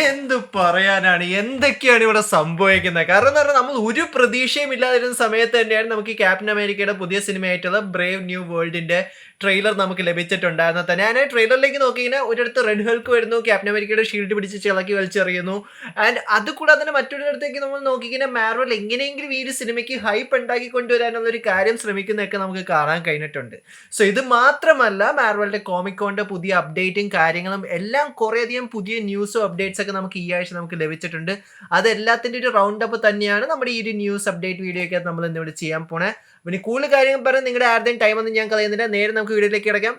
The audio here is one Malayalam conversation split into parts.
എന്ത് പറയാനാണ്, എന്തൊക്കെയാണ് ഇവിടെ സംഭവിക്കുന്നത്? കാരണം എന്ന് പറഞ്ഞാൽ നമ്മൾ ഒരു പ്രതീക്ഷയും ഇല്ലാതിരുന്ന സമയത്ത് തന്നെയാണ് നമുക്ക് ഈ ക്യാപ്റ്റൻ അമേരിക്കയുടെ പുതിയ സിനിമയായിട്ടുള്ള ബ്രേവ് ന്യൂ വേൾഡിന്റെ ട്രെയിലർ നമുക്ക് ലഭിച്ചിട്ടുണ്ടായിരുന്നത് തന്നെ. ഞാൻ ട്രെയിലറിലേക്ക് നോക്കിക്കഴിഞ്ഞാൽ ഒരിടത്ത് റെഡ് ഹൾക്ക് വരുന്നു, ക്യാപ്റ്റൻ അമേരിക്കയുടെ ഷീൽഡ് പിടിച്ച് ചിളക്കി വലിച്ചെറിയുന്നു. ആൻഡ് അത് കൂടാതെ തന്നെ മറ്റൊരിടത്തേക്ക് നമ്മൾ നോക്കിക്കഴിഞ്ഞാൽ മാർവൽ എങ്ങനെയെങ്കിലും ഈ ഒരു സിനിമയ്ക്ക് ഹൈപ്പ് ഉണ്ടാക്കി കൊണ്ടുവരാനുള്ള ഒരു കാര്യം ശ്രമിക്കുന്നതൊക്കെ നമുക്ക് കാണാൻ കഴിഞ്ഞിട്ടുണ്ട്. സോ ഇത് മാത്രമല്ല, മാർവലിന്റെ കോമിക്കോണിന്റെ പുതിയ അപ്ഡേറ്റും കാര്യങ്ങളും എല്ലാം കുറേയധികം പുതിയ ന്യൂസും അപ്ഡേറ്റ്സ് ഒക്കെ നമുക്ക് ഈ ആഴ്ച നമുക്ക് ലഭിച്ചിട്ടുണ്ട്. അതെല്ലാത്തിൻ്റെ ഒരു റൗണ്ട് അപ്പ് തന്നെയാണ് നമ്മുടെ ഈ ഒരു ന്യൂസ് അപ്ഡേറ്റ് വീഡിയോ ഒക്കെ നമ്മൾ ഇന്നിവിടെ ചെയ്യാൻ പോണേ. പിന്നെ കൂടുതൽ കാര്യങ്ങൾ പറഞ്ഞ് നിങ്ങളുടെ ആരുടെയും ടൈം ഒന്നും ഞാൻ കളയുന്നില്ല, നേരെ നമുക്ക് വീഡിയോയിലേക്ക് കിടക്കാം.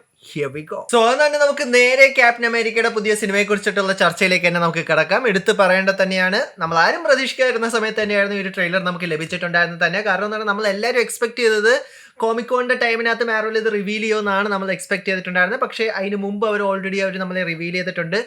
സോ അതുകൊണ്ട് നമുക്ക് നേരെ ക്യാപ്റ്റൻ അമേരിക്കയുടെ പുതിയ സിനിമയെ കുറിച്ചിട്ടുള്ള ചർച്ചയിലേക്ക് തന്നെ നമുക്ക് കിടക്കാം. എടുത്ത് പറയേണ്ടത് തന്നെയാണ്, നമ്മൾ ആരും പ്രതീക്ഷിക്കാതിരുന്ന സമയത്ത് തന്നെയായിരുന്നു ഈ ഒരു ട്രെയിലർ നമുക്ക് ലഭിച്ചിട്ടുണ്ടായിരുന്നത് തന്നെ. കാരണം എന്താണ്, നമ്മൾ എല്ലാവരും എക്സ്പെക്ട് ചെയ്തത് കോമിക്കോണിന്റെ ടൈമിനകത്ത് മാർവൽ ഇത് റിവീൽ ചെയ്യുമെന്നാണ് നമ്മൾ എക്സ്പെക്ട് ചെയ്തിട്ടുണ്ടായിരുന്നത്. പക്ഷേ അതിന് മുമ്പ് അവർ ഓൾറെഡി നമ്മളെ റിവീൽ ചെയ്തിട്ടുണ്ട്.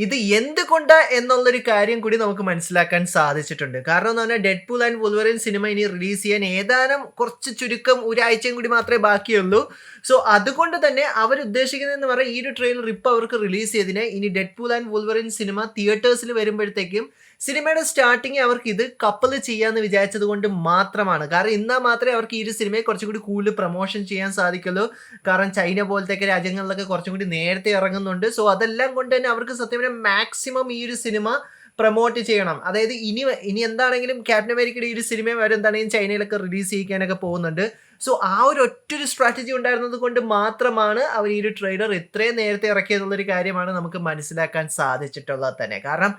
ഇത് എന്തുകൊണ്ട് എന്നുള്ളൊരു കാര്യം കൂടി നമുക്ക് മനസ്സിലാക്കാൻ സാധിച്ചിട്ടുണ്ട്. കാരണം എന്ന് പറഞ്ഞാൽ ഡെഡ്പൂൾ ആൻഡ് വുൾവറിൻ സിനിമ ഇനി റിലീസ് ചെയ്യാൻ ഏതാനും കുറച്ച് ചുരുക്കം ഒരാഴ്ചയും കൂടി മാത്രമേ ബാക്കിയുള്ളൂ. സോ അതുകൊണ്ട് തന്നെ അവർ ഉദ്ദേശിക്കുന്നതെന്ന് പറഞ്ഞാൽ ഈ ഒരു ട്രെയിലർ ഇപ്പോൾ അവർക്ക് റിലീസ് ചെയ്തതിന് ഇനി ഡെഡ്പൂൾ ആൻഡ് വുൾവറിൻ സിനിമ തിയേറ്റേഴ്സിൽ വരുമ്പോഴത്തേക്കും സിനിമയുടെ സ്റ്റാർട്ടിങ് അവർക്ക് ഇത് കപ്പിൾ ചെയ്യാമെന്ന് വിചാരിച്ചത് കൊണ്ട് മാത്രമാണ്. കാരണം എന്നാൽ മാത്രമേ അവർക്ക് ഈ ഒരു സിനിമയെ കുറച്ചും കൂടി കൂടുതൽ പ്രൊമോഷൻ ചെയ്യാൻ സാധിക്കുള്ളൂ. കാരണം ചൈന പോലത്തെ രാജ്യങ്ങളിലൊക്കെ കുറച്ചും കൂടി നേരത്തെ ഇറങ്ങുന്നുണ്ട്. സോ അതെല്ലാം കൊണ്ട് തന്നെ അവർക്ക് സത്യം പറഞ്ഞാൽ മാക്സിമം ഈ ഒരു സിനിമ പ്രൊമോട്ട് ചെയ്യണം. അതായത് ഇനി എന്താണെങ്കിലും ക്യാപ്റ്റൻ അമേരിക്കയുടെ ഈ ഒരു സിനിമയും അവരെന്താണെങ്കിലും ചൈനയിലൊക്കെ റിലീസ് ചെയ്യിക്കാനൊക്കെ പോകുന്നുണ്ട്. സോ ആ ഒരു ഒറ്റൊരു സ്ട്രാറ്റജി ഉണ്ടായിരുന്നത് കൊണ്ട് മാത്രമാണ് അവർ ഈ ഒരു ട്രെയിലർ ഇത്രയും നേരത്തെ ഇറക്കിയതെന്നുള്ളൊരു കാര്യമാണ് നമുക്ക് മനസ്സിലാക്കാൻ സാധിച്ചിട്ടുള്ളത് തന്നെ. കാരണം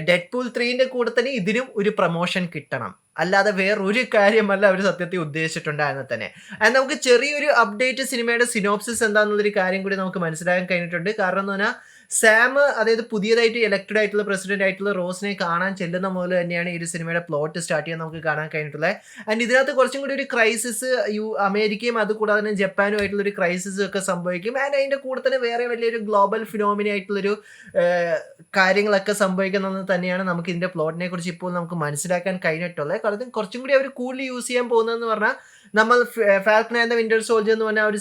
ഡെഡ്പൂൾ 3ന്റെ കൂടെ തന്നെ ഇതിനും ഒരു പ്രൊമോഷൻ കിട്ടണം, അല്ലാതെ വേറൊരു കാര്യമല്ല അവർ സത്യത്തിൽ ഉദ്ദേശിച്ചിട്ടുണ്ടായിരുന്നത് തന്നെ. ആൻഡ് നമുക്ക് ചെറിയൊരു അപ്ഡേറ്റ് സിനിമയുടെ സിനോപ്സിസ് എന്താണെന്നുള്ളൊരു കാര്യം കൂടി നമുക്ക് മനസ്സിലാക്കാൻ കഴിഞ്ഞിട്ടുണ്ട്. കാരണം എന്ന് പറഞ്ഞാൽ സാം, അതായത് പുതിയതായിട്ട് ഇലക്റ്റഡ് ആയിട്ടുള്ള പ്രസിഡന്റ് ആയിട്ടുള്ള റോസിനെ കാണാൻ ചെല്ലുന്ന മുതൽ തന്നെയാണ് ഈ ഒരു സിനിമയുടെ പ്ലോട്ട് സ്റ്റാർട്ട് ചെയ്യാൻ നമുക്ക് കാണാൻ കഴിഞ്ഞിട്ടുള്ളത്. ആൻഡ് ഇതിനകത്ത് കുറച്ചും കൂടി ഒരു ക്രൈസിസ് അമേരിക്കയും അതുകൂടാതെ തന്നെ ജപ്പാനും ആയിട്ടുള്ള ഒരു ക്രൈസിസും ഒക്കെ സംഭവിക്കും. ആൻഡ് അതിൻ്റെ കൂടെ തന്നെ വേറെ വലിയൊരു ഗ്ലോബൽ ഫിനോമിന ആയിട്ടുള്ളൊരു കാര്യങ്ങളൊക്കെ സംഭവിക്കുന്നത് തന്നെയാണ് നമുക്ക് ഇതിൻ്റെ പ്ലോട്ടിനെ കുറിച്ച് ഇപ്പോൾ നമുക്ക് മനസ്സിലാക്കാൻ കഴിഞ്ഞിട്ടുള്ളത്. കാരണം കുറച്ചും കൂടി അവർ കൂടുതൽ യൂസ് ചെയ്യാൻ പോകുന്നതെന്ന് പറഞ്ഞാൽ നമ്മൾ falcon and the winter soldier എന്ന് പറഞ്ഞാൽ ആ ഒരു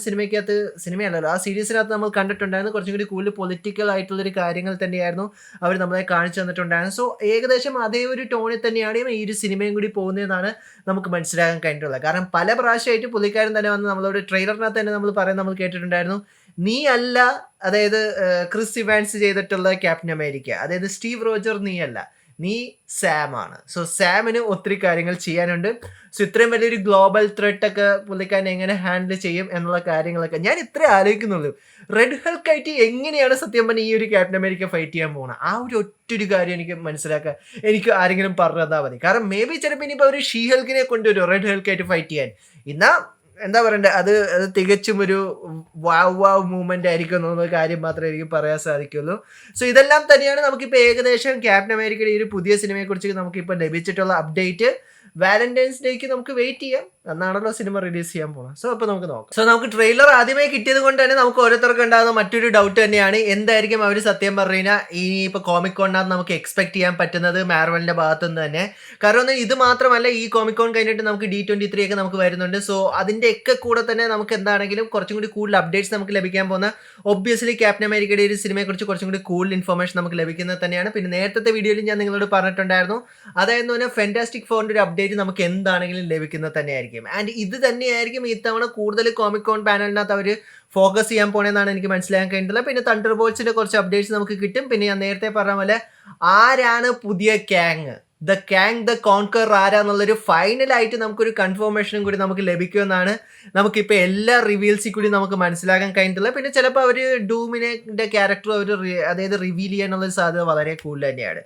സിനിമയല്ലല്ലോ, ആ സീരീസിനകത്ത് നമ്മൾ കണ്ടിട്ടുണ്ടായിരുന്നു കുറച്ചും കൂടി കൂടുതൽ പൊളിറ്റിക്കൽ ആയിട്ടുള്ളൊരു കാര്യങ്ങൾ തന്നെയായിരുന്നു അവർ നമ്മളെ കാണിച്ചു തന്നിട്ടുണ്ടായിരുന്നു. സോ ഏകദേശം അതേ ഒരു ടോണിൽ തന്നെയാണ് ഈ ഒരു സിനിമയും കൂടി പോകുന്നതെന്നാണ് നമുക്ക് മനസ്സിലാക്കാൻ കഴിഞ്ഞിട്ടുള്ളത്. കാരണം പല പ്രാവശ്യമായിട്ട് പുള്ളിക്കാരൻ തന്നെ വന്ന് നമ്മളോട് ട്രെയിലറിനകത്ത് തന്നെ നമ്മൾ കേട്ടിട്ടുണ്ടായിരുന്നു, നീ അല്ല, അതായത് ക്രിസ് ഇവാൻസ് ചെയ്തിട്ടുള്ള ക്യാപ്റ്റൻ അമേരിക്ക, അതായത് സ്റ്റീവ് റോജർ നീ അല്ല, നീ സാം ആണ്. സോ സാമിന് ഒത്തിരി കാര്യങ്ങൾ ചെയ്യാനുണ്ട്. സോ ഇത്രയും വലിയൊരു ഗ്ലോബൽ ത്രെട്ട് ഒക്കെ പുള്ളിക്കാരൻ എങ്ങനെ ഹാൻഡിൽ ചെയ്യും എന്നുള്ള കാര്യങ്ങളൊക്കെ ഞാൻ ഇത്രേ ആലോചിക്കുന്നുള്ളൂ. റെഡ് ഹൾക്കായിട്ട് എങ്ങനെയാണ് സത്യം പറഞ്ഞാൽ ഈ ഒരു ക്യാപ്റ്റൻ അമേരിക്ക ഫൈറ്റ് ചെയ്യാൻ പോകുന്നത്, ആ ഒരു ഒറ്റൊരു കാര്യം എനിക്ക് ആരെങ്കിലും പറഞ്ഞു തന്നാൽ മതി. കാരണം മേ ബി ചിലപ്പോൾ ഇനിയിപ്പോൾ ഒരു ഷീ ഹൾക്കിനെ കൊണ്ടുവരും റെഡ് ഹൾക്കായിട്ട് ഫൈറ്റ് ചെയ്യാൻ. എന്നാൽ എന്താ പറയണ്ടേ, അത് തികച്ചും ഒരു വാവ് മൂവ്മെന്റ് ആയിരിക്കും എന്നുള്ള കാര്യം മാത്രമേ എനിക്ക് പറയാൻ സാധിക്കുള്ളൂ. സോ ഇതെല്ലാം തന്നെയാണ് നമുക്കിപ്പോൾ ഏകദേശം ക്യാപ്റ്റൻ അമേരിക്കയുടെ ഈ ഒരു പുതിയ സിനിമയെക്കുറിച്ച് നമുക്കിപ്പോൾ ലഭിച്ചിട്ടുള്ള അപ്ഡേറ്റ്. വാലന്റൈൻസ് ഡേക്ക് നമുക്ക് വെയിറ്റ് ചെയ്യാം, എന്നാണല്ലോ സിനിമ റിലീസ് ചെയ്യാൻ പോകുന്നത്. സോ അപ്പോൾ നമുക്ക് നോക്കാം. സോ നമുക്ക് ട്രെയിലർ ആദ്യമേ കിട്ടിയത് കൊണ്ട് തന്നെ നമുക്ക് ഓരോരുത്തർക്കും ഉണ്ടാകുന്ന മറ്റൊരു ഡൗട്ട് തന്നെയാണ്, എന്തായിരിക്കും അവർ സത്യം പറഞ്ഞു കഴിഞ്ഞാൽ ഇനിയിപ്പോൾ കോമിക്കോണിനകത്ത് നമുക്ക് എക്സ്പെക്ട് ചെയ്യാൻ പറ്റുന്നത് മാർവലിൻ്റെ ഭാഗത്തു നിന്ന് തന്നെ. കാരണം ഇത് മാത്രമല്ല, ഈ കോമിക്കോൺ കഴിഞ്ഞിട്ട് നമുക്ക് D23 ഒക്കെ നമുക്ക് വരുന്നുണ്ട്. സോ അതിൻ്റെയൊക്കെ കൂടെ തന്നെ നമുക്ക് എന്താണെങ്കിലും കുറച്ചും കൂടി കൂടുതൽ അപ്ഡേറ്റ്സ് നമുക്ക് ലഭിക്കാൻ പോകുന്ന ഒബ്വിയസ്ലി ക്യാപ്റ്റൻ അമേരിക്കയുടെ ഒരു സിനിമയെക്കുറിച്ച് കുറച്ചും കൂടി കൂടുതൽ ഇൻഫർമേഷൻ നമുക്ക് ലഭിക്കുന്നത് തന്നെയാണ്. പിന്നെ നേരത്തെ വീഡിയോയിൽ ഞാൻ നിങ്ങളോട് പറഞ്ഞിട്ടുണ്ടായിരുന്നു, അതായത് തന്നെ ഫാന്റാസ്റ്റിക് ഫോറിൻ്റെ ഒരു അപ്ഡേറ്റ് നമുക്ക് എന്താണെങ്കിലും ലഭിക്കുന്നത് തന്നെയായിരിക്കും. ആൻഡ് ഇത് തന്നെയായിരിക്കും ഇത്തവണ കൂടുതൽ കോമിക്കോൺ പാനലിനകത്ത് അവർ ഫോക്കസ് ചെയ്യാൻ പോണെന്നാണ് എനിക്ക് മനസ്സിലാക്കാൻ കഴിഞ്ഞിട്ടുള്ളത്. പിന്നെ തണ്ടർ ബോൾട്സിന്റെ കുറച്ച് അപ്ഡേറ്റ്സ് നമുക്ക് കിട്ടും. പിന്നെ ഞാൻ നേരത്തെ പറഞ്ഞ പോലെ ആരാണ് പുതിയ കാങ്, ദ കോൺകർ ആരാന്നുള്ളൊരു ഫൈനലായിട്ട് നമുക്കൊരു കൺഫർമേഷനും കൂടി നമുക്ക് ലഭിക്കുമെന്നാണ് നമുക്കിപ്പോൾ എല്ലാ റിവീൽസിൽ കൂടി നമുക്ക് മനസ്സിലാക്കാൻ കഴിഞ്ഞിട്ടുള്ളത്. പിന്നെ ചിലപ്പോൾ അവർ ഡൂമിൻ്റെ ക്യാരക്ടർ അതായത് റിവീൽ ചെയ്യാനുള്ളൊരു സാധ്യത വളരെ കൂടുതൽ തന്നെയാണ്.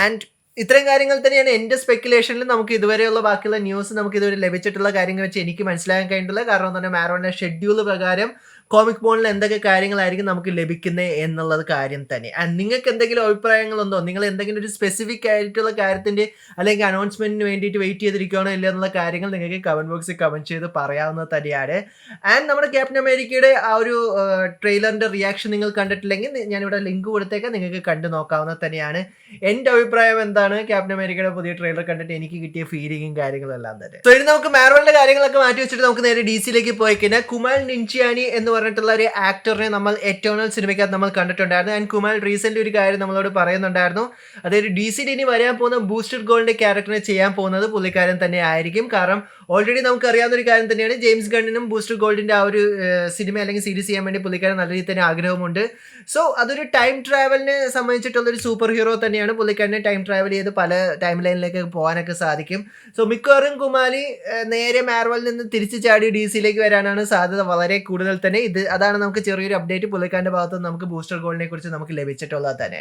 ആൻഡ് ഇത്രയും കാര്യങ്ങൾ തന്നെയാണ് എൻ്റെ സ്പെക്കുലേഷനിൽ നമുക്ക് ഇതുവരെയുള്ള ബാക്കിയുള്ള ന്യൂസ് നമുക്ക് ഇതുവരെ ലഭിച്ചിട്ടുള്ള കാര്യങ്ങൾ വെച്ച് എനിക്ക് മനസ്സിലാക്കാൻ കഴിഞ്ഞിട്ടുള്ളത്. കാരണം തന്നെ മാരോണിൻ്റെ ഷെഡ്യൂൾ പ്രകാരം കോമിക് ബോണിൽ എന്തൊക്കെ കാര്യങ്ങളായിരിക്കും നമുക്ക് ലഭിക്കുന്നത് എന്നുള്ളത് കാര്യം തന്നെ. ആൻഡ് നിങ്ങൾക്ക് എന്തെങ്കിലും അഭിപ്രായങ്ങളുണ്ടോ, നിങ്ങൾ എന്തെങ്കിലും ഒരു സ്പെസിഫിക് ആയിട്ടുള്ള കാര്യത്തിൻ്റെ അല്ലെങ്കിൽ അനൗൺസ്മെൻറ്റിന് വേണ്ടിയിട്ട് വെയിറ്റ് ചെയ്തിരിക്കുകയാണോ ഇല്ല എന്നുള്ള കാര്യങ്ങൾ നിങ്ങൾക്ക് കമൻറ്റ് ബോക്സിൽ കമൻറ്റ് ചെയ്ത് പറയാവുന്നത് തന്നെയാണ്. ആൻഡ് നമ്മുടെ ക്യാപ്റ്റൻ അമേരിക്കയുടെ ആ ഒരു ട്രെയിലറിൻ്റെ റിയാക്ഷൻ നിങ്ങൾ കണ്ടിട്ടില്ലെങ്കിൽ ഞാനിവിടെ ലിങ്ക് കൊടുത്തേക്കാം, നിങ്ങൾക്ക് കണ്ടു നോക്കാവുന്നത് തന്നെയാണ്. എൻ്റെ അഭിപ്രായം എന്താണ് ക്യാപ്റ്റൻ അമേരിക്കയുടെ പുതിയ ട്രെയിലർ കണ്ടിട്ട് എനിക്ക് കിട്ടിയ ഫീലിങ്ങും കാര്യങ്ങളും എല്ലാം തന്നെ. സോ ഇനി നമുക്ക് മാർവലിൻ്റെ കാര്യങ്ങളൊക്കെ മാറ്റി വെച്ചിട്ട് നമുക്ക് നേരെ DC യിലേക്ക് പോയി കഴിഞ്ഞാൽ കുമാൽ നിൻചിയാനി എന്ന് പറഞ്ഞിട്ടുള്ള ഒരു ആക്ടറിനെ നമ്മൾ എറ്റേണൽ സിനിമയ്ക്കകത്ത് നമ്മൾ കണ്ടിട്ടുണ്ടായിരുന്നു. ആൻഡ് കുമാൽ റീസെന്റ് ഒരു കാര്യം നമ്മളോട് പറയുന്നുണ്ടായിരുന്നു, അതായത് DC ഇനി വരാൻ പോകുന്ന ബൂസ്റ്റർ ഗോൾഡിന്റെ ക്യാരക്ടറിനെ ചെയ്യാൻ പോകുന്നത് പുള്ളിക്കാരൻ തന്നെ ആയിരിക്കും. കാരണം ഓൾറെഡി നമുക്ക് അറിയാവുന്ന ഒരു കാര്യം തന്നെയാണ്, ജെയിംസ് ഗണ്ണിനും ബൂസ്റ്റർ ഗോൾഡിന്റെ ആ ഒരു സിനിമ അല്ലെങ്കിൽ സീരീസ് ചെയ്യാൻ വേണ്ടി പുള്ളിക്കാരൻ നല്ല രീതിയിൽ തന്നെ ആഗ്രഹമുണ്ട്. സോ അതൊരു ടൈം ട്രാവലിനെ സംബന്ധിച്ചിട്ടുള്ള ഒരു സൂപ്പർ ഹീറോ തന്നെയാണ്. പുള്ളിക്കാരനെ ടൈം ട്രാവൽ ചെയ്ത് പല ടൈം ലൈനിലേക്ക് പോകാനൊക്കെ സാധിക്കും. സോ മിക്കവാറും കുമാലി നേരെ മാർവലിൽ നിന്ന് തിരിച്ചു ചാടി DC വരാനാണ് സാധ്യത വളരെ കൂടുതൽ തന്നെ. അതാണ് നമുക്ക് ചെറിയൊരു അപ്ഡേറ്റ് പുള്ളിക്കാരന്റെ ഭാഗത്ത് നിന്ന് നമുക്ക് ബൂസ്റ്റർ ഗോൾഡിനെ കുറിച്ച് നമുക്ക് ലഭിച്ചിട്ടുള്ളത് തന്നെ.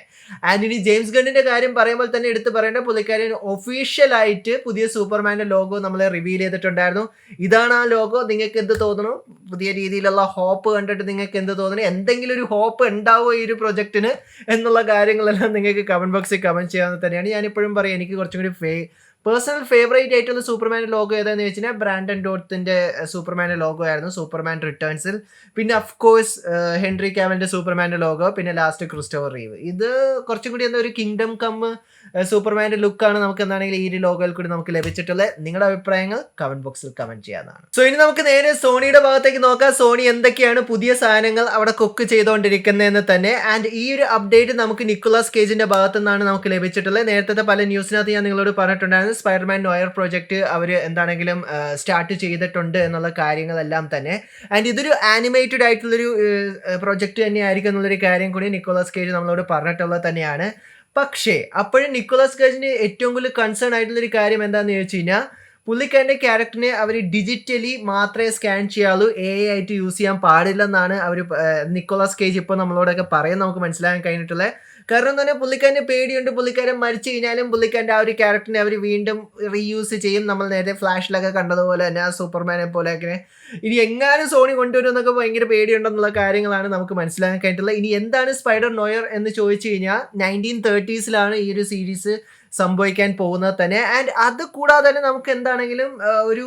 ആൻഡ് ഇനി ജെയിംസ് ഗണ്ണിന്റെ കാര്യം പറയുമ്പോൾ തന്നെ എടുത്ത് പറയേണ്ട, പുള്ളിക്കാരൻ ഒഫീഷ്യലായിട്ട് പുതിയ സൂപ്പർമാന്റെ ലോഗോ നമ്മളെ റിവീൽ ചെയ്തിട്ടുണ്ടായിരുന്നു. ഇതാണ് ആ ലോഗോ. നിങ്ങൾക്ക് എന്ത് തോന്നുന്നു? പുതിയ രീതിയിലുള്ള ഹോപ്പ് കണ്ടിട്ട് നിങ്ങൾക്ക് എന്ത് തോന്നുന്നു? എന്തെങ്കിലും ഒരു ഹോപ്പ് ഉണ്ടാവോ ഈ ഒരു പ്രൊജക്ടിന് എന്നുള്ള കാര്യങ്ങളെല്ലാം നിങ്ങൾക്ക് കമന്റ് ബോക്സിൽ കമന്റ് ചെയ്യാവുന്ന തന്നെയാണ്. ഞാനിപ്പോഴും പറയാം, എനിക്ക് കുറച്ചും കൂടി പേഴ്സണൽ ഫേവറേറ്റ് ആയിട്ടുള്ള സൂപ്പർമാൻ്റെ ലോഗോ ഏതാണെന്ന് വെച്ച് കഴിഞ്ഞാൽ ബ്രാൻഡൻ ഡോത്തിന്റെ സൂപ്പർമാൻ്റെ ലോഗോ ആയിരുന്നു സൂപ്പർമാൻ റിട്ടേൺസിൽ. പിന്നെ ഓഫ് കോഴ്സ് ഹെൻറി കാവലിന്റെ സൂപ്പർമാൻ്റെ ലോഗോ, പിന്നെ ലാസ്റ്റ് ക്രിസ്റ്റോഫർ റീവ്. ഇത് കുറച്ചും കൂടി എന്താ ഒരു കിങ്ഡം കം സൂപ്പർമാൻ്റെ ലുക്കാണ് നമുക്ക് എന്താണെങ്കിൽ ഈ ഒരു ലോഗോയിൽ കൂടി നമുക്ക് ലഭിച്ചിട്ടുള്ളത്. നിങ്ങളുടെ അഭിപ്രായങ്ങൾ കമന്റ് ബോക്സിൽ കമന്റ് ചെയ്യാവുന്നതാണ്. സോ ഇനി നമുക്ക് നേരെ സോണിയുടെ ഭാഗത്തേക്ക് നോക്കാം. സോണി എന്തൊക്കെയാണ് പുതിയ സാധനങ്ങൾ അവിടെ കുക്ക് ചെയ്തുകൊണ്ടിരിക്കുന്നതെന്ന് തന്നെ. ആൻഡ് ഈ ഒരു അപ്ഡേറ്റ് നമുക്ക് നിക്കോളാസ് കേജിന്റെ ഭാഗത്തു നിന്നാണ് നമുക്ക് ലഭിച്ചിട്ടുള്ളത്. നേരത്തെ പല ന്യൂസിനകത്ത് ഞാൻ നിങ്ങളോട് പറഞ്ഞിട്ടുണ്ടായിരുന്നു, സ്പൈഡർമാൻ നോയർ പ്രോജക്റ്റ് അവർ എന്താണെങ്കിലും സ്റ്റാർട്ട് ചെയ്തിട്ടുണ്ട് എന്നുള്ള കാര്യങ്ങളെല്ലാം തന്നെ. ആൻഡ് ഇതൊരു ആനിമേറ്റഡ് ആയിട്ടുള്ളൊരു പ്രൊജക്റ്റ് തന്നെയായിരിക്കും എന്നുള്ളൊരു കാര്യം കൂടി നിക്കോളാസ് കേജ് നമ്മളോട് പറഞ്ഞിട്ടുള്ളത് തന്നെയാണ്. പക്ഷേ അപ്പോഴും നിക്കോളാസ് കേജിന് ഏറ്റവും കൂടുതൽ കൺസേൺ ആയിട്ടുള്ളൊരു കാര്യം എന്താണെന്ന് ചോദിച്ചു കഴിഞ്ഞാൽ, പുള്ളിക്കാരൻ്റെ ക്യാരക്ടറിനെ അവർ ഡിജിറ്റലി മാത്രമേ സ്കാൻ ചെയ്യാവുള്ളൂ, AI ആയിട്ട് യൂസ് ചെയ്യാൻ പാടില്ലെന്നാണ് അവർ നിക്കോളാസ് കേജ് ഇപ്പോൾ നമ്മളോടൊക്കെ പറയാൻ നമുക്ക് മനസ്സിലാക്കാൻ കഴിഞ്ഞിട്ടുള്ളത്. കാരണം തന്നെ പുള്ളിക്കാരൻ്റെ പേടിയുണ്ട്, പുള്ളിക്കാരൻ മരിച്ചു കഴിഞ്ഞാലും പുള്ളിക്കാരൻ്റെ ആ ഒരു ക്യാരക്ടറിനെ അവർ വീണ്ടും റീയൂസ് ചെയ്യും. നമ്മൾ നേരത്തെ ഫ്ലാഷിലൊക്കെ കണ്ടതുപോലെ തന്നെ ആ സൂപ്പർമാനെ പോലെയൊക്കെ ഇനി എങ്ങാനും സോണി കൊണ്ടുവരും എന്നൊക്കെ ഭയങ്കര പേടിയുണ്ടെന്നുള്ള കാര്യങ്ങളാണ് നമുക്ക് മനസ്സിലാക്കാൻ കഴിഞ്ഞിട്ടുള്ളത്. ഇനി എന്താണ് സ്പൈഡർ നോയർ എന്ന് ചോദിച്ചു കഴിഞ്ഞാൽ 1930s ഈ ഒരു സീരീസ് സംഭവിക്കാൻ പോകുന്നത് തന്നെ. ആൻഡ് അത് കൂടാതെ തന്നെ നമുക്ക് എന്താണെങ്കിലും ഒരു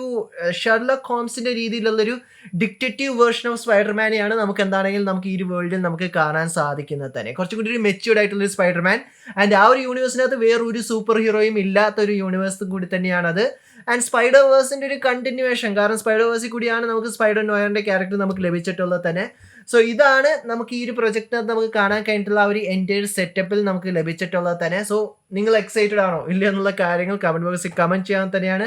ഷെർലക് ഹോംസിന്റെ രീതിയിലുള്ളൊരു ഡിക്റ്റേറ്റീവ് വേർഷൻ ഓഫ് സ്പൈഡർമാനെയാണ് നമുക്ക് എന്താണെങ്കിലും നമുക്ക് ഈ ഒരു വേൾഡിൽ നമുക്ക് കാണാൻ സാധിക്കുന്നത് തന്നെ. കുറച്ചും കൂടി ഒരു മെച്യൂർഡ് ആയിട്ടുള്ളൊരു സ്പൈഡർമാൻ. ആൻഡ് ആ ഒരു യൂണിവേഴ്സിനകത്ത് വേറൊരു സൂപ്പർ ഹീറോയും ഇല്ലാത്തൊരു യൂണിവേഴ്സും കൂടി തന്നെയാണത്. ആൻഡ് സ്പൈഡർ വേഴ്സിന്റെ ഒരു കണ്ടിന്യൂവേഷൻ, കാരണം സ്പൈഡർ വേഴ്സിൽ കൂടിയാണ് നമുക്ക് സ്പൈഡർ നോയറിന്റെ ക്യാരക്ടർ നമുക്ക് ലഭിച്ചിട്ടുള്ളത് തന്നെ. സോ ഇതാണ് നമുക്ക് ഈ ഒരു പ്രൊജക്റ്റിനകത്ത് നമുക്ക് കാണാൻ കഴിഞ്ഞിട്ടുള്ള ആ ഒരു എൻറ്റയർ സെറ്റപ്പിൽ നമുക്ക് ലഭിച്ചിട്ടുള്ളത് തന്നെ. സോ നിങ്ങൾ എക്സൈറ്റഡ് ആണോ ഇല്ല എന്നുള്ള കാര്യങ്ങൾ കമന്റ് ബോക്സിൽ കമന്റ് ചെയ്യാൻ തന്നെയാണ്.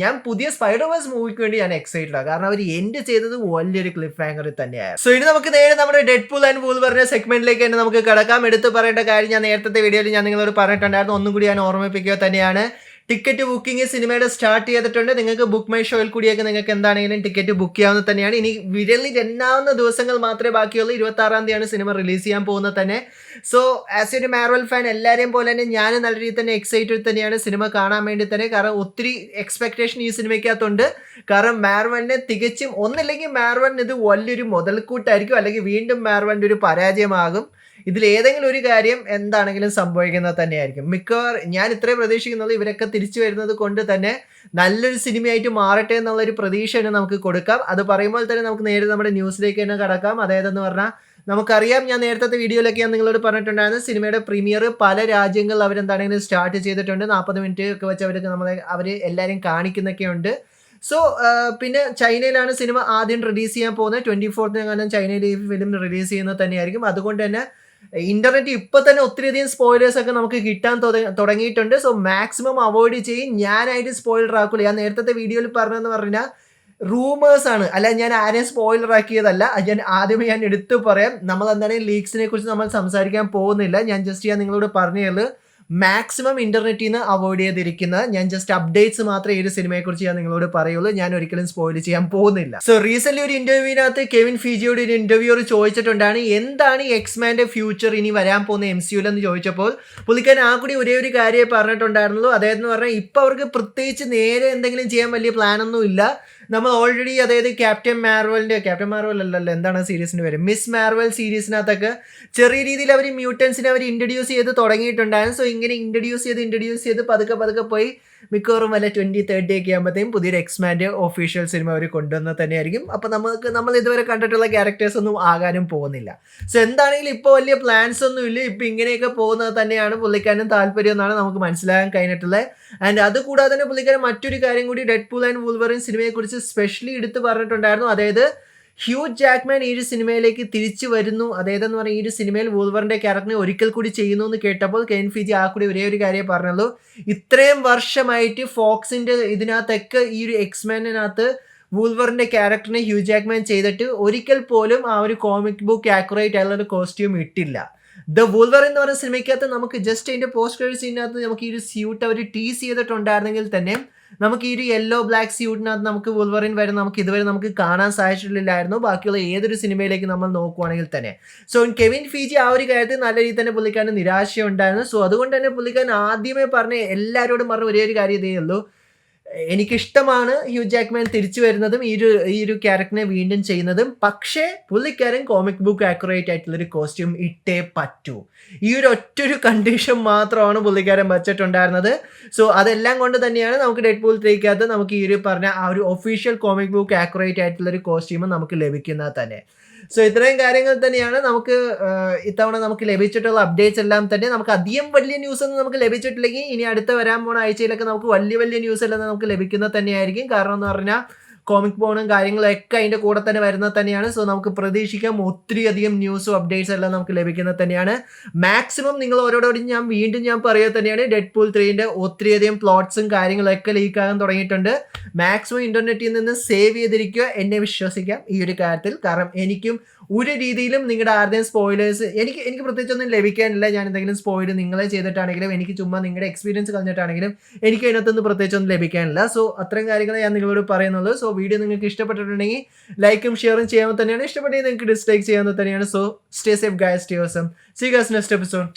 ഞാൻ പുതിയ സ്പൈഡർ വേഴ്സ് മൂവിക്ക് വേണ്ടി ഞാൻ എക്സൈറ്റഡ് ആണ്, കാരണം അവർ എൻഡ് ചെയ്തത് വലിയൊരു ക്ലിഫ് ഹാങ്ങറിൽ തന്നെയാണ്. സോ ഇനി നമുക്ക് നേരെ നമ്മുടെ ഡെഡ്പൂൾ ആൻഡ് വൂൾവറിന്റെ സെഗ്മെന്റിലേക്ക് തന്നെ നമുക്ക് കിടക്കാം. എടുത്ത് പറയേണ്ട കാര്യം ഞാൻ നേരത്തെ വീഡിയോയിൽ ഞാൻ നിങ്ങളോട് പറഞ്ഞിട്ടുണ്ടായിരുന്നു, ഒന്നും കൂടി ഞാൻ ഓർമ്മിപ്പിക്കുക തന്നെയാണ്. ടിക്കറ്റ് ബുക്കിംഗ് സിനിമയുടെ സ്റ്റാർട്ട് ചെയ്തിട്ടുണ്ട്. നിങ്ങൾക്ക് ബുക്ക് മൈ ഷോയിൽ കൂടിയൊക്കെ നിങ്ങൾക്ക് എന്താണെങ്കിലും ടിക്കറ്റ് ബുക്ക് ചെയ്യാവുന്ന തന്നെയാണ്. ഇനി വിരലിൽ എണ്ണാവുന്ന ദിവസങ്ങൾ മാത്രമേ ബാക്കിയുള്ളൂ. 26-ാം തീയതിയാണ് സിനിമ റിലീസ് ചെയ്യാൻ പോകുന്നത് തന്നെ. സോ ആസ് ഒരു മാർവൽ ഫാൻ എല്ലാവരെയും പോലെ തന്നെ ഞാൻ നല്ല രീതിയിൽ തന്നെ എക്സൈറ്റഡ് തന്നെയാണ് സിനിമ കാണാൻ വേണ്ടി തന്നെ. കാരണം ഒത്തിരി എക്സ്പെക്ടേഷൻ ഈ സിനിമയ്ക്കകത്തുണ്ട്. കാരണം മാർവലിനെ തികച്ചും ഒന്നില്ലെങ്കിൽ മാർവലിന് ഇത് വലിയൊരു മുതൽക്കൂട്ടായിരിക്കും, അല്ലെങ്കിൽ വീണ്ടും മാർവലിൻ്റെ ഒരു പരാജയമാകും. ഇതിലേതെങ്കിലും ഒരു കാര്യം എന്താണെങ്കിലും സംഭവിക്കുന്നത് തന്നെയായിരിക്കും. മിക്കവാറും ഞാൻ ഇത്രയും പ്രതീക്ഷിക്കുന്നത് ഇവരൊക്കെ തിരിച്ചു വരുന്നത് കൊണ്ട് തന്നെ നല്ലൊരു സിനിമയായിട്ട് മാറട്ടെ എന്നുള്ളൊരു പ്രതീക്ഷ തന്നെ നമുക്ക് കൊടുക്കാം. അത് പറയുമ്പോൾ തന്നെ നമുക്ക് നേരെ നമ്മുടെ ന്യൂസിലേക്ക് തന്നെ കടക്കാം. അതായതെന്ന് പറഞ്ഞാൽ നമുക്കറിയാം, ഞാൻ നേരത്തെ വീഡിയോയിലൊക്കെ ഞാൻ നിങ്ങളോട് പറഞ്ഞിട്ടുണ്ടായിരുന്നു, സിനിമയുടെ പ്രീമിയർ പല രാജ്യങ്ങളിൽ അവരെന്താണെങ്കിലും സ്റ്റാർട്ട് ചെയ്തിട്ടുണ്ട്. 40 മിനിറ്റ് ഒക്കെ വെച്ച് അവർ എല്ലാവരും കാണിക്കുന്നൊക്കെ ഉണ്ട്. സോ പിന്നെ ചൈനയിലാണ് സിനിമ ആദ്യം റിലീസ് ചെയ്യാൻ പോകുന്നത്. 24 ചൈനയിൽ ഈ ഫിലിം റിലീസ് ചെയ്യുന്നത് തന്നെയായിരിക്കും. അതുകൊണ്ട് തന്നെ ഇന്റർനെറ്റ് ഇപ്പൊ തന്നെ ഒത്തിരിയധികം സ്പോയിലേഴ്സ് ഒക്കെ നമുക്ക് കിട്ടാൻ തുടങ്ങിയിട്ടുണ്ട്. സോ മാക്സിമം അവോയ്ഡ് ചെയ്യും. ഞാനായിട്ട് സ്പോയിലർ ആക്കൂല. ഞാൻ നേരത്തെ വീഡിയോയിൽ പറഞ്ഞതെന്ന് പറഞ്ഞാൽ റൂമേഴ്സ് ആണ്, അല്ല ഞാൻ ആരെയും സ്പോയിലർ ആക്കിയതല്ല. ഞാൻ എടുത്തു പറയാം, നമ്മൾ എന്താണെങ്കിലും ലീക്സിനെ കുറിച്ച് നമ്മൾ സംസാരിക്കാൻ പോകുന്നില്ല. ഞാൻ ജസ്റ്റ് ഞാൻ നിങ്ങളോട് പറഞ്ഞുള്ളൂ, മാക്സിമം ഇന്റർനെറ്റിൽ നിന്ന് അവോയ്ഡ് ചെയ്തിരിക്കുന്നത്. ഞാൻ ജസ്റ്റ് അപ്ഡേറ്റ്സ് മാത്രമേ ഈ ഒരു സിനിമയെക്കുറിച്ച് ഞാൻ നിങ്ങളോട് പറയുള്ളൂ. ഞാൻ ഒരിക്കലും സ്പോയിൽ ചെയ്യാൻ പോകുന്നില്ല. സോ റീസെന്റ് ഒരു ഇന്റർവ്യൂവിനകത്ത് കെവിൻ ഫീജിയോട് ഒരു ഇന്റർവ്യൂർ ചോദിച്ചിട്ടുണ്ടാണ്, എന്താണ് എക്സ്മാന്റെ ഫ്യൂച്ചർ ഇനി വരാൻ പോകുന്ന MCU എന്ന് ചോദിച്ചപ്പോൾ പുള്ളിക്കാരൻ ആ കൂടി ഒരേ ഒരു കാര്യമേ പറഞ്ഞിട്ടുണ്ടായിരുന്നുള്ളൂ. അതായത് പറഞ്ഞാൽ ഇപ്പൊ അവർക്ക് പ്രത്യേകിച്ച് നേരെ എന്തെങ്കിലും ചെയ്യാൻ വലിയ പ്ലാനൊന്നും ഇല്ല. നമ്മൾ ഓൾറെഡി അതായത് ക്യാപ്റ്റൻ മാർവൽ അല്ലല്ലോ, എന്താണ് സീരീസിന് പേര്, മിസ് മാർവൽ സീരീസിനകത്തൊക്കെ ചെറിയ രീതിയിൽ അവർ മ്യൂട്ടൻസിനെ അവർ ഇൻട്രൊഡ്യൂസ് ചെയ്ത് തുടങ്ങിയിട്ടുണ്ടായിരുന്നു. സോ ഇങ്ങനെ ഇൻട്രൊഡ്യൂസ് ചെയ്ത് പതുക്കെ പോയി മിക്കവാറും വല്ല 2030 ഒക്കെ ആകുമ്പോഴത്തേക്കും പുതിയൊരു എക്സ്മാൻ്റെ ഒഫീഷ്യൽ സിനിമ അവർ കൊണ്ടുവന്നത് തന്നെയായിരിക്കും. അപ്പോൾ നമ്മൾ ഇതുവരെ കണ്ടിട്ടുള്ള ക്യാരക്ടേഴ്സ് ഒന്നും ആകാനും പോകുന്നില്ല. സോ എന്താണെങ്കിലും ഇപ്പോൾ വലിയ പ്ലാൻസ് ഒന്നും ഇല്ല. ഇപ്പോൾ ഇങ്ങനെയൊക്കെ പോകുന്നത് തന്നെയാണ് പുള്ളിക്കാരനും താല്പര്യം എന്നാണ് നമുക്ക് മനസ്സിലാക്കാൻ കഴിഞ്ഞിട്ടുള്ളത്. ആൻഡ് അതുകൂടാതെ തന്നെ പുള്ളിക്കാരൻ മറ്റൊരു കാര്യം കൂടി ഡെഡ്പൂൾ ആൻഡ് വൂൾവറിൻ സിനിമയെക്കുറിച്ച് സ്പെഷ്യലി എടുത്ത് പറഞ്ഞിട്ടുണ്ടായിരുന്നു. അതായത് ഹ്യൂ ജാക്ക്മാൻ ഈ ഒരു സിനിമയിലേക്ക് തിരിച്ചു വരുന്നു, അതേതെന്ന് പറഞ്ഞാൽ ഈ ഒരു സിനിമയിൽ വൂൾവറിന്റെ ക്യാരക്ടറിനെ ഒരിക്കൽ കൂടി ചെയ്യുന്നു എന്ന് കേട്ടപ്പോൾ കെവിൻ ഫീജി ആ കൂടി ഒരേ ഒരു കാര്യം പറഞ്ഞുള്ളൂ. ഇത്രയും വർഷമായിട്ട് ഫോക്സിന്റെ ഇതിനകത്തൊക്കെ ഈ ഒരു എക്സ്മാനിനകത്ത് വൂൾവറിന്റെ ക്യാരക്ടറിനെ ഹ്യൂ ജാക്ക്മാൻ ചെയ്തിട്ട് ഒരിക്കൽ പോലും ആ ഒരു കോമിക് ബുക്ക് ആക്യുറേറ്റ് ആയിട്ടുള്ള ഒരു കോസ്റ്റ്യൂം ഇട്ടില്ല. ദ വൂൾവർ എന്ന് പറയുന്ന സിനിമയ്ക്കകത്ത് നമുക്ക് ജസ്റ്റ് അതിന്റെ പോസ്റ്റ് ക്രെഡിറ്റ് സീനകത്ത് നമുക്ക് ഈ ഒരു സ്യൂട്ട് അവർ ടീസ് ചെയ്തിട്ടുണ്ടായിരുന്നെങ്കിൽ തന്നെ നമുക്ക് ഈ ഒരു യെല്ലോ ബ്ലാക്ക് സ്യൂട്ടിനകത്ത് നമുക്ക് വൂൾവറിൻ വരെ നമുക്ക് ഇതുവരെ നമുക്ക് കാണാൻ സാധിച്ചിട്ടില്ലായിരുന്നു ബാക്കിയുള്ള ഏതൊരു സിനിമയിലേക്ക് നമ്മൾ നോക്കുവാണെങ്കിൽ തന്നെ. സോ കെവിൻ ഫീജി ആ ഒരു കാര്യത്തിൽ നല്ല രീതിയിൽ തന്നെ പുള്ളിക്കാരന് നിരാശയുണ്ടായിരുന്നു. സോ അതുകൊണ്ട് തന്നെ പുള്ളിക്കാരൻ ആദ്യമേ പറഞ്ഞ എല്ലാവരോടും പറഞ്ഞ ഒരേ ഒരു കാര്യം ഇതേ ഉള്ളൂ, എനിക്കിഷ്ടമാണ് ഹ്യൂ ജാക്ക്മാൻ തിരിച്ചു വരുന്നതും ഈ ഒരു ക്യാരക്ടറിനെ വീണ്ടും ചെയ്യുന്നതും, പക്ഷേ പുള്ളിക്കാരൻ കോമിക് ബുക്ക് ആക്യുറേറ്റ് ആയിട്ടുള്ളൊരു കോസ്റ്റ്യൂം ഇട്ടേ പറ്റൂ. ഈ ഒരു ഒറ്റൊരു കണ്ടീഷൻ മാത്രമാണ് പുള്ളിക്കാരൻ വച്ചിട്ടുണ്ടായിരുന്നത്. സോ അതെല്ലാം കൊണ്ട് തന്നെയാണ് നമുക്ക് ഡെഡ്പൂൾ 3 നമുക്ക് ഈ ഒരു പറഞ്ഞ ആ ഒരു ഒഫീഷ്യൽ കോമിക് ബുക്ക് ആക്യുറേറ്റ് ആയിട്ടുള്ളൊരു കോസ്റ്റ്യൂം നമുക്ക് ലഭിക്കുന്നത് തന്നെ. സോ ഇത്രയും കാര്യങ്ങൾ തന്നെയാണ് നമുക്ക് ഇത്തവണ നമുക്ക് ലഭിച്ചിട്ടുള്ള അപ്ഡേറ്റ്സ് എല്ലാം തന്നെ. നമുക്ക് അധികം വലിയ ന്യൂസ് ഒന്നും നമുക്ക് ലഭിച്ചിട്ടില്ലെങ്കിൽ ഇനി അടുത്ത വരാൻ പോണ ആഴ്ചയിലൊക്കെ നമുക്ക് വലിയ ന്യൂസ് എല്ലാം നമുക്ക് ലഭിക്കുന്നത് തന്നെയായിരിക്കും. കാരണം എന്ന് പറഞ്ഞാൽ കോമിക് ബോണും കാര്യങ്ങളൊക്കെ അതിൻ്റെ കൂടെ തന്നെ വരുന്നത് തന്നെയാണ്. സോ നമുക്ക് പ്രതീക്ഷിക്കാം ഒത്തിരി അധികം ന്യൂസും അപ്ഡേറ്റ്സ് എല്ലാം നമുക്ക് ലഭിക്കുന്നത് തന്നെയാണ്. മാക്സിമം നിങ്ങൾ ഓരോരോടും ഞാൻ പറയുക തന്നെയാണ്, ഡെഡ്പൂൾ 3 ഒത്തിരിയധികം പ്ലോട്ട്സും കാര്യങ്ങളൊക്കെ ലീക്കാകാൻ തുടങ്ങിയിട്ടുണ്ട്. മാക്സിമം ഇന്റർനെറ്റിൽ നിന്ന് സേവ് ചെയ്തിരിക്കുക, എന്നെ വിശ്വസിക്കാം ഈ ഒരു കാര്യത്തിൽ. കാരണം എനിക്കും ഒരു രീതിയിലും നിങ്ങളുടെ ആരുടെയും സ്പോയിലേഴ്സ് എനിക്ക് പ്രത്യേകിച്ചൊന്നും ലഭിക്കാനില്ല. ഞാൻ എന്തെങ്കിലും സ്പോയിൽ നിങ്ങളെ ചെയ്തിട്ടാണെങ്കിലും എനിക്ക് ചുമ്മാ നിങ്ങളുടെ എക്സ്പീരിയൻസ് കളഞ്ഞിട്ടാണെങ്കിലും എനിക്ക് അതിനകത്തൊന്നും പ്രത്യേകിച്ചൊന്നും ലഭിക്കാനില്ല. സോ അത്രയും കാര്യങ്ങൾ ഞാൻ നിങ്ങളോട് പറയുന്നുള്ളൂ. സോ വീഡിയോ നിങ്ങൾക്ക് ഇഷ്ടപ്പെട്ടിട്ടുണ്ടെങ്കിൽ ലൈക്കും ഷെയറും ചെയ്യാൻ തന്നെയാണ്, ഇഷ്ടപ്പെട്ടെങ്കിൽ നിങ്ങൾക്ക് ഡിസ്ലൈക്ക് ചെയ്യാൻ തന്നെയാണ്. So stay safe guys, stay awesome. See you guys next episode.